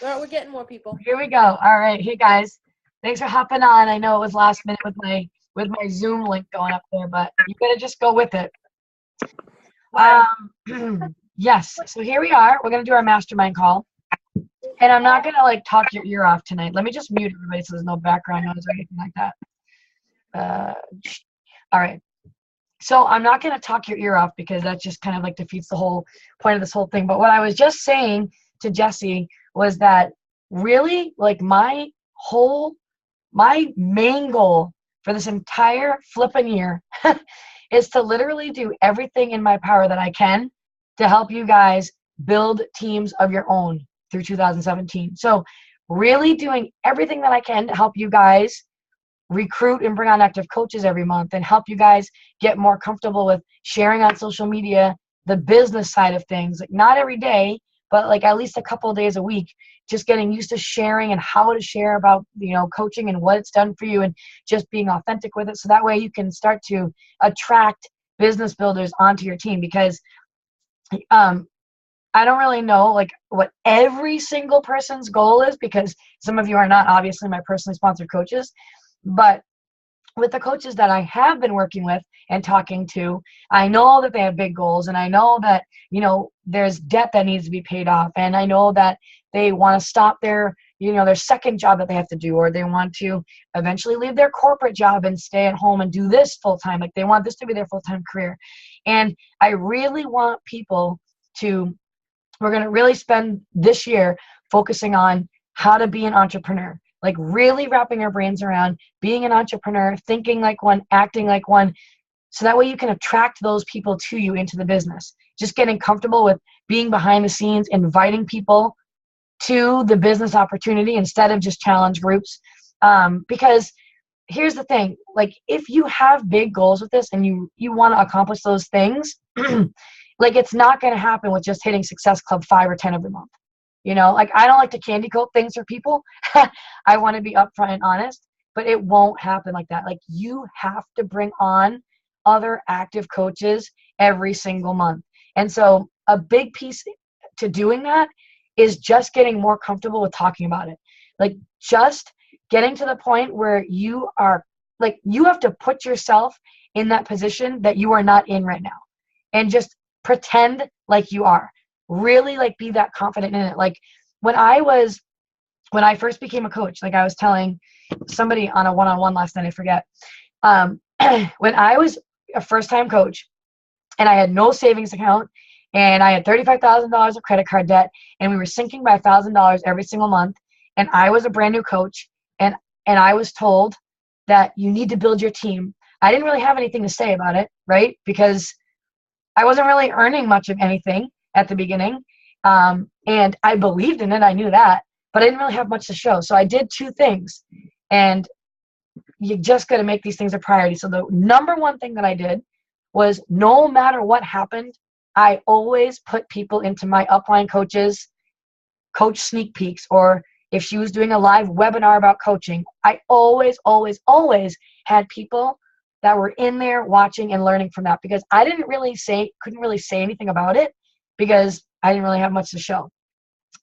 All right, we're getting more people. Here we go. All right. Hey guys. Thanks for hopping on. I know it was last minute with my Zoom link going up there, but you gotta just go with it. Yes. So here we are. We're gonna do our mastermind call. And I'm not gonna like talk your ear off tonight. Let me just mute everybody so there's no background noise or anything like that. All right. So I'm not gonna talk your ear off because that just kind of like defeats the whole point of this whole thing. But what I was just saying to Jesse was that really like my main goal for this entire flipping year is to literally do everything in my power that I can to help you guys build teams of your own through 2017. So really doing everything that I can to help you guys recruit and bring on active coaches every month and help you guys get more comfortable with sharing on social media, the business side of things, like not every day, but like at least a couple of days a week, just getting used to sharing and how to share about, coaching and what it's done for you and just being authentic with it. So that way you can start to attract business builders onto your team because, I don't really know like what every single person's goal is because some of you are not obviously my personally sponsored coaches, but with the coaches that I have been working with and talking to, I know that they have big goals and I know that, there's debt that needs to be paid off. And I know that they want to stop their second job that they have to do, or they want to eventually leave their corporate job and stay at home and do this full time. Like they want this to be their full-time career. And I really want people we're going to really spend this year focusing on how to be an entrepreneur, like really wrapping our brains around being an entrepreneur, thinking like one, acting like one. So that way you can attract those people to you into the business. Just getting comfortable with being behind the scenes, inviting people to the business opportunity instead of just challenge groups. Because here's the thing, like if you have big goals with this and you want to accomplish those things, like it's not going to happen with just hitting Success Club 5 or 10 every month. Like I don't like to candy coat things for people. I want to be upfront and honest, but it won't happen like that. Like you have to bring on other active coaches every single month. And so a big piece to doing that is just getting more comfortable with talking about it. Like just getting to the point where you are like, you have to put yourself in that position that you are not in right now and just pretend like you are. Really like be that confident in it. Like when I first became a coach, like I was telling somebody on a one-on-one last night, I forget. When I was a first-time coach and I had no savings account and I had $35,000 of credit card debt and we were sinking by $1,000 every single month, and I was a brand new coach and I was told that you need to build your team. I didn't really have anything to say about it, right? Because I wasn't really earning much of anything at the beginning. And I believed in it. I knew that, but I didn't really have much to show. So I did two things, and you just got to make these things a priority. So the number one thing that I did was no matter what happened, I always put people into my upline coaches, coach sneak peeks, or if she was doing a live webinar about coaching, I always, always, always had people that were in there watching and learning from that, because I couldn't really say anything about it because I didn't really have much to show.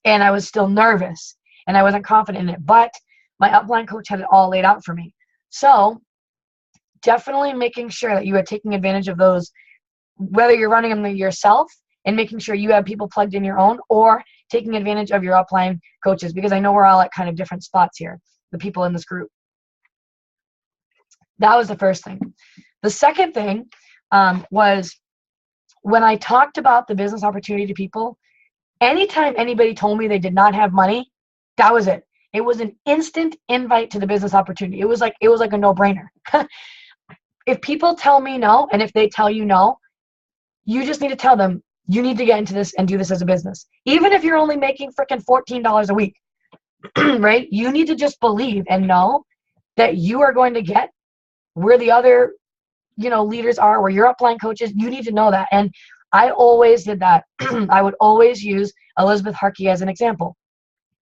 And I was still nervous and I wasn't confident in it, but my upline coach had it all laid out for me. So definitely making sure that you are taking advantage of those, whether you're running them yourself and making sure you have people plugged in your own, or taking advantage of your upline coaches, because I know we're all at kind of different spots here, the people in this group. That was the first thing. The second thing was when I talked about the business opportunity to people, anytime anybody told me they did not have money, that was it. It was an instant invite to the business opportunity. It was like a no-brainer. If people tell me no, and if they tell you no, you just need to tell them, you need to get into this and do this as a business. Even if you're only making freaking $14 a week, right? You need to just believe and know that you are going to get where the other, leaders are, where your upline coaches. You need to know that. And I always did that. I would always use Elizabeth Harkey as an example.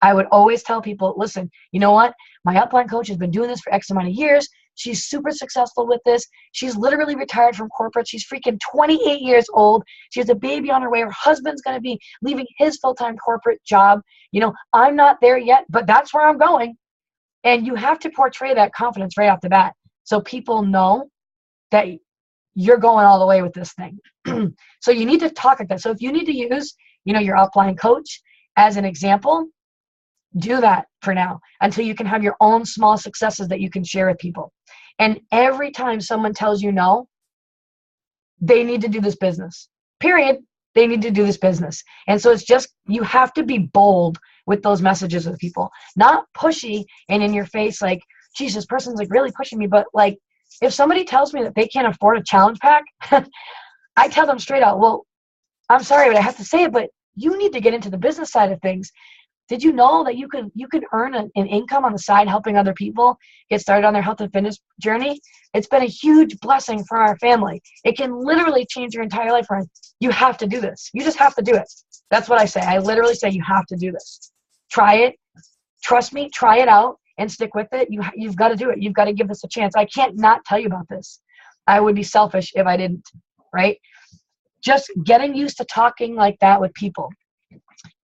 I would always tell people, listen, you know what? My upline coach has been doing this for X amount of years. She's super successful with this. She's literally retired from corporate. She's freaking 28 years old. She has a baby on her way. Her husband's going to be leaving his full-time corporate job. I'm not there yet, but that's where I'm going. And you have to portray that confidence right off the bat so people know that you're going all the way with this thing. So you need to talk like that. So if you need to use, your upline coach as an example, do that for now until you can have your own small successes that you can share with people. And every time someone tells you no, they need to do this business. Period. They need to do this business. And so it's just, you have to be bold with those messages with people, not pushy and in your face like, geez, this person's like really pushing me. But like, if somebody tells me that they can't afford a challenge pack, I tell them straight out, well, I'm sorry, but I have to say it, but you need to get into the business side of things. Did you know that you can earn an income on the side helping other people get started on their health and fitness journey? It's been a huge blessing for our family. It can literally change your entire life around. You have to do this. You just have to do it. That's what I say. I literally say you have to do this. Try it. Trust me. Try it out and stick with it. You've got to do it. You've got to give this a chance. I can't not tell you about this. I would be selfish if I didn't, right? Just getting used to talking like that with people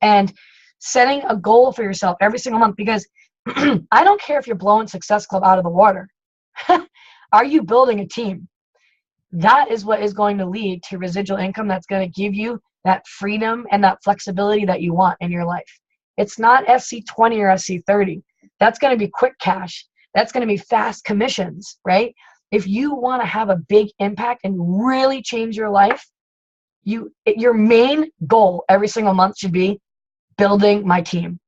and setting a goal for yourself every single month, because I don't care if you're blowing Success Club out of the water. Are you building a team? That is what is going to lead to residual income that's going to give you that freedom and that flexibility that you want in your life. It's not SC20 or SC30. That's going to be quick cash. That's going to be fast commissions, right? If you want to have a big impact and really change your life, your main goal every single month should be building my team.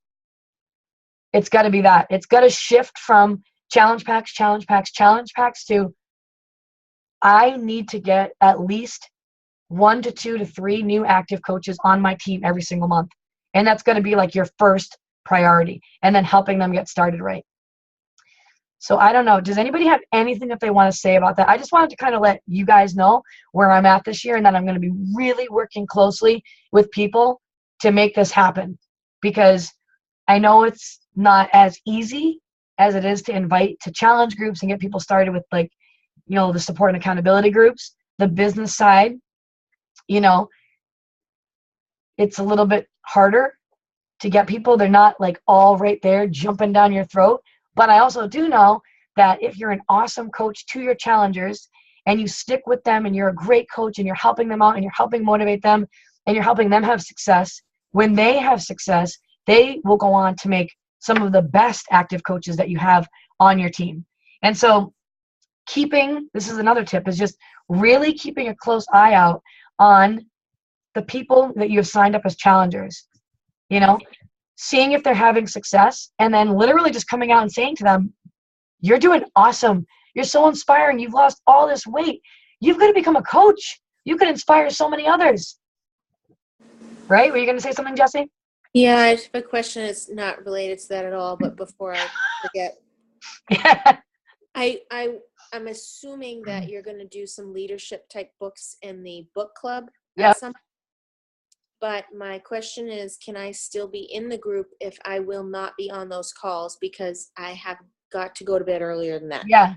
It's got to be that. It's got to shift from challenge packs to I need to get at least 1 to 2 to 3 new active coaches on my team every single month. And that's going to be like your first priority, and then helping them get started right. So I don't know. Does anybody have anything that they want to say about that? I just wanted to kind of let you guys know where I'm at this year, and that I'm going to be really working closely with people to make this happen, because I know it's not as easy as it is to invite to challenge groups and get people started with the support and accountability groups. The business side, it's a little bit harder to get people. They're not like all right there jumping down your throat. But I also do know that if you're an awesome coach to your challengers and you stick with them and you're a great coach and you're helping them out and you're helping motivate them and you're helping them have success, when they have success, they will go on to make some of the best active coaches that you have on your team. And so this is another tip, is just really keeping a close eye out on the people that you have signed up as challengers, seeing if they're having success, and then literally just coming out and saying to them, you're doing awesome. You're so inspiring. You've lost all this weight. You've got to become a coach. You could inspire so many others. Right? Were you going to say something, Jesse? Yeah, I have a question. It's not related to that at all, but before I forget. Yeah. I'm assuming that you're going to do some leadership type books in the book club. Yeah. But my question is, can I still be in the group if I will not be on those calls because I have got to go to bed earlier than that? Yeah.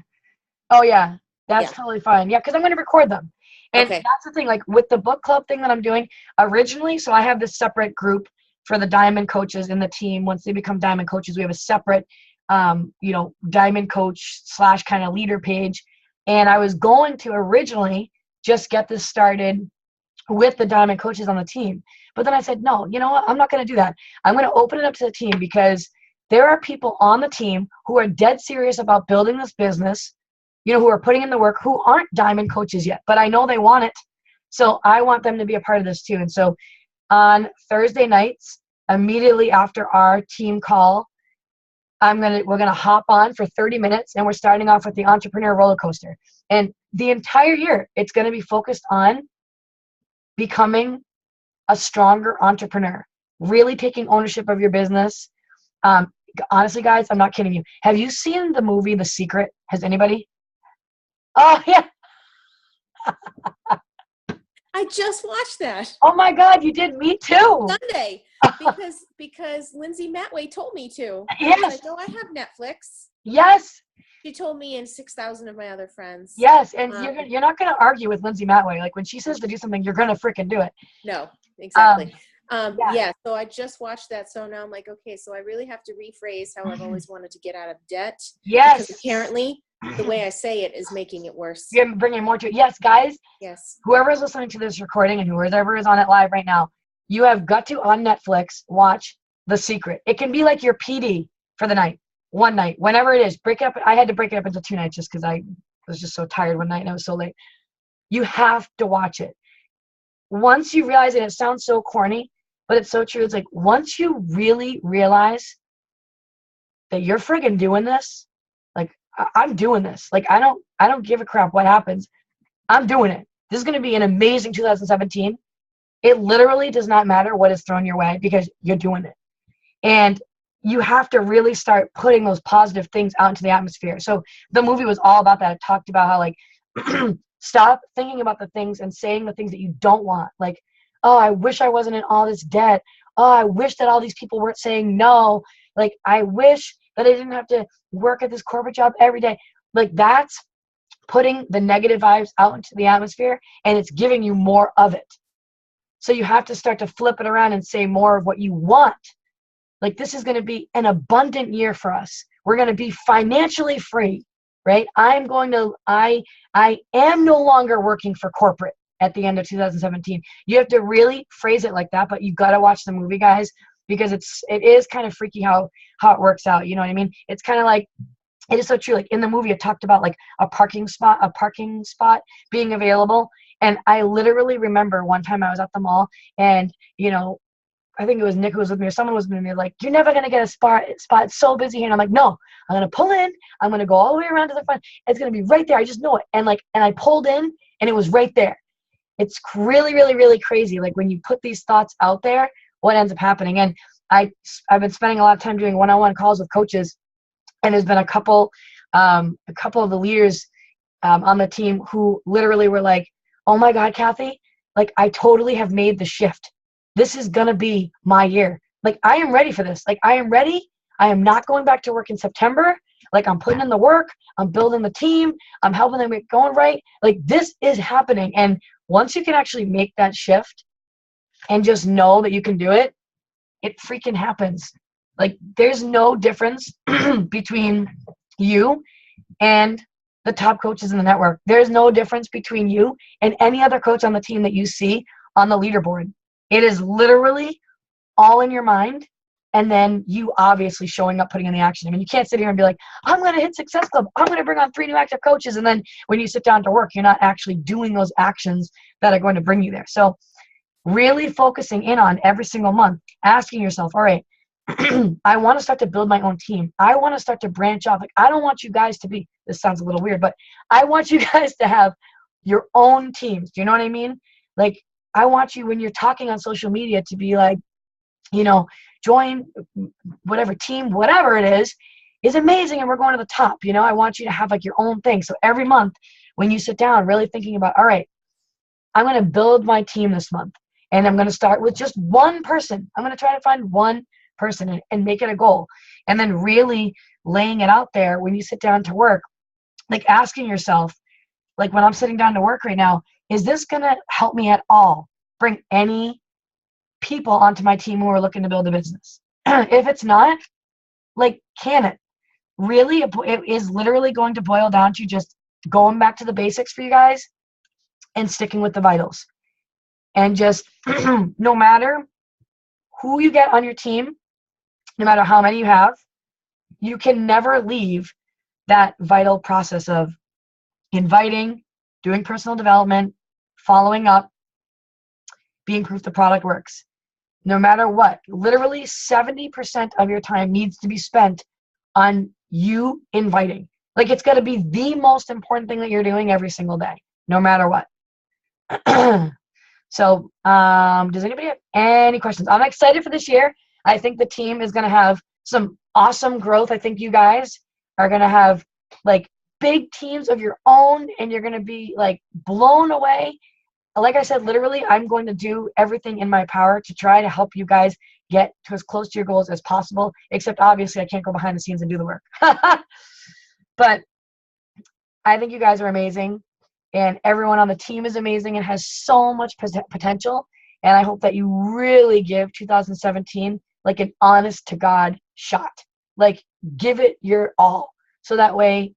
Oh, yeah. That's totally fine. Yeah, because I'm going to record them. And that's the thing, like with the book club thing that I'm doing originally, so I have this separate group for the diamond coaches in the team. Once they become diamond coaches, we have a separate, diamond coach / kind of leader page. And I was going to originally just get this started with the diamond coaches on the team. But then I said, no, you know what? I'm not going to do that. I'm going to open it up to the team, because there are people on the team who are dead serious about building this business, who are putting in the work, who aren't diamond coaches yet, but I know they want it. So I want them to be a part of this too. And so on Thursday nights, immediately after our team call, we're gonna hop on for 30 minutes, and we're starting off with the entrepreneur roller coaster. And the entire year, it's gonna be focused on becoming a stronger entrepreneur, really taking ownership of your business. Honestly, guys, I'm not kidding you. Have you seen the movie The Secret? Has anybody? Oh, yeah. I just watched that. Oh my God, you did? Me too. Sunday, because Lindsay Matway told me to. Yes. I was like, oh, I have Netflix. Yes. She told me and 6,000 of my other friends. Yes, and you're not gonna argue with Lindsay Matway. Like when she says to do something, you're gonna freaking do it. No, exactly. Yeah. Yeah, so I just watched that. So now I'm like, okay, so I really have to rephrase how I've always wanted to get out of debt. Yes. Because apparently the way I say it is making it worse. You're bringing more to it. Yes, guys. Yes. Whoever is listening to this recording and whoever is on it live right now, you have got to, on Netflix, watch The Secret. It can be like your PD for the night, one night, whenever it is. Break it up. I had to break it up into 2 nights just because I was just so tired one night and I was so late. You have to watch it. Once you realize it, it sounds so corny, but it's so true. It's like once you really realize that you're friggin' doing this, like I'm doing this. Like I don't give a crap what happens. I'm doing it. This is going to be an amazing 2017. It literally does not matter what is thrown your way because you're doing it. And you have to really start putting those positive things out into the atmosphere. So the movie was all about that. It talked about how like stop thinking about the things and saying the things that you don't want. Like, oh, I wish I wasn't in all this debt. Oh, I wish that all these people weren't saying no. Like, I wish that I didn't have to work at this corporate job every day. Like, that's putting the negative vibes out into the atmosphere, and it's giving you more of it. So you have to start to flip it around and say more of what you want. Like, this is going to be an abundant year for us. We're going to be financially free, right? I am no longer working for corporate at the end of 2017. You have to really phrase it like that, but you got to watch the movie, guys, because it is kind of freaky how it works out. You know what I mean? It's kind of like, it is so true. Like in the movie, it talked about like a parking spot being available. And I literally remember one time I was at the mall and, I think it was Nick who was with me or someone was with me, like, you're never going to get a spot. It's so busy here. And I'm like, no, I'm going to pull in. I'm going to go all the way around to the front. It's going to be right there. I just know it. And I pulled in and it was right there. It's really, really, really crazy. Like when you put these thoughts out there, what ends up happening. And I've been spending a lot of time doing one-on-one calls with coaches. And there's been a couple of the leaders on the team who literally were like, oh my God, Kathy, like I totally have made the shift. This is going to be my year. Like, I am ready for this. Like, I am ready. I am not going back to work in September. Like, I'm putting in the work. I'm building the team. I'm helping them get going right. Like, this is happening. And once you can actually make that shift and just know that you can do it, it freaking happens. Like, there's no difference between you and the top coaches in the network. There's no difference between you and any other coach on the team that you see on the leaderboard. It is literally all in your mind, and then you obviously showing up, putting in the action. I mean, you can't sit here and be like, I'm going to hit Success Club. I'm going to bring on 3 new active coaches. And then when you sit down to work, you're not actually doing those actions that are going to bring you there. So really focusing in on every single month, asking yourself, all right, I want to start to build my own team. I want to start to branch off. Like, I don't want you guys to be, this sounds a little weird, but I want you guys to have your own teams. Do you know what I mean? Like, I want you, when you're talking on social media, to be like, join whatever team, whatever it is amazing, and we're going to the top. I want you to have like your own thing. So every month when you sit down, really thinking about, all right, I'm going to build my team this month, and I'm going to start with just one person. I'm going to try to find one person and make it a goal. And then really laying it out there when you sit down to work, like asking yourself, like when I'm sitting down to work right now, is this going to help me at all bring any people onto my team who are looking to build a business? If it's not, like, can it? Really, it is literally going to boil down to just going back to the basics for you guys and sticking with the vitals. And just no matter who you get on your team, no matter how many you have, you can never leave that vital process of inviting, doing personal development, following up, being proof the product works. No matter what, literally 70% of your time needs to be spent on you inviting. Like, it's got to be the most important thing that you're doing every single day, no matter what. So, does anybody have any questions? I'm excited for this year. I think the team is going to have some awesome growth. I think you guys are going to have like big teams of your own, and you're going to be like blown away. Like I said, literally, I'm going to do everything in my power to try to help you guys get to as close to your goals as possible, except obviously I can't go behind the scenes and do the work. But I think you guys are amazing, and everyone on the team is amazing and has so much potential. And I hope that you really give 2017 like an honest to God shot. Like, give it your all. So that way,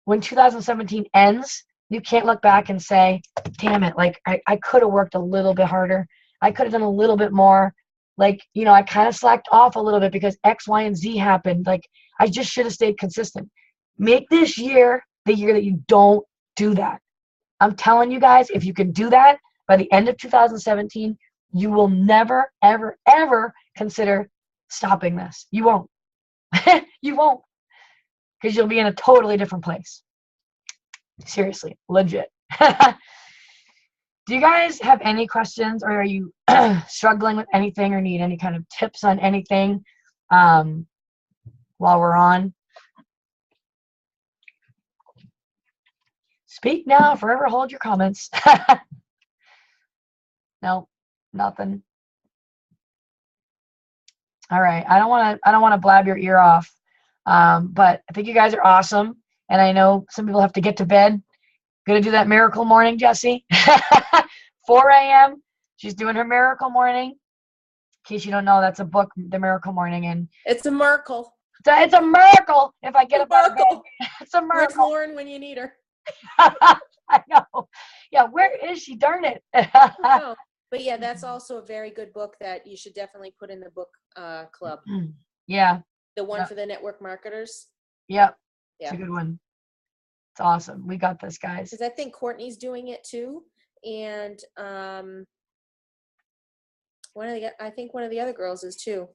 when 2017 ends, you can't look back and say, damn it, like I could have worked a little bit harder. I could have done a little bit more. Like, you know, I kind of slacked off a little bit because X, Y, and Z happened. Like, I just should have stayed consistent. Make this year the year that you don't do that. I'm telling you guys, if you can do that by the end of 2017, you will never, ever, ever consider stopping this. You won't. You won't. Because you'll be in a totally different place. Seriously, legit. Do you guys have any questions, or are you struggling with anything or need any kind of tips on anything while we're on? Speak now, forever hold your comments. No, nothing. All right. I don't want to blab your ear off. But I think you guys are awesome. And I know some people have to get to bed. Gonna do that miracle morning, Jessie. 4 a.m. She's doing her miracle morning. In case you don't know, that's a book, The Miracle Morning. And It's a miracle. it's a miracle if I get up out of bed. It's a miracle. Where's Lauren when you need her? I know. Yeah, where is she? Darn it. No. But yeah, that's also a very good book that you should definitely put in the book club. Yeah. The one for the network marketers. Yep. Yeah. It's a good one. It's awesome. We got this, guys. Because I think Courtney's doing it too. And I think one of the other girls is too.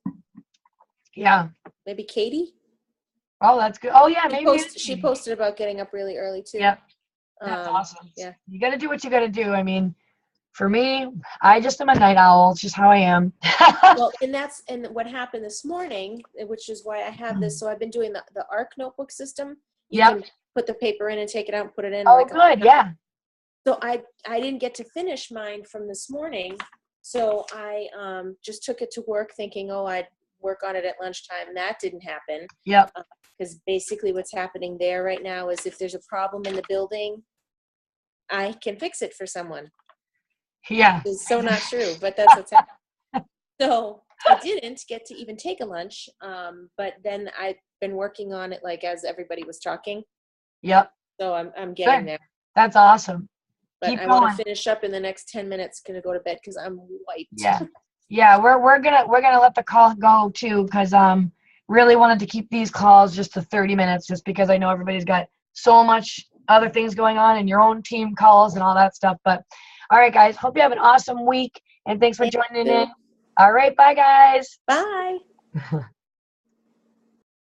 Yeah. Maybe Katie? Oh, that's good. Oh, yeah. Maybe she posted about getting up really early too. Yep. That's awesome. Yeah. You got to do what you got to do. I mean, for me, I just am a night owl. It's just how I am. Well, and what happened this morning, which is why I have this. So I've been doing the ARC notebook system. You can put the paper in and take it out and put it in. Oh, good. Yeah. So I didn't get to finish mine from this morning. So I just took it to work thinking, oh, I'd work on it at lunchtime. That didn't happen. Yep. Because basically what's happening there right now is if there's a problem in the building, I can fix it for someone. Yeah. It's so not true, but that's what's happening. So I didn't get to even take a lunch, but then I've been working on it like as everybody was talking. Yep. So I'm getting there. That's awesome. But I want to finish up in the next 10 minutes. Gonna go to bed because I'm wiped. Yeah. Yeah, we're gonna let the call go too, because really wanted to keep these calls just to 30 minutes, just because I know everybody's got so much other things going on in your own team calls and all that stuff. But all right, guys, hope you have an awesome week, and thanks for joining in. All right, bye, guys. Bye.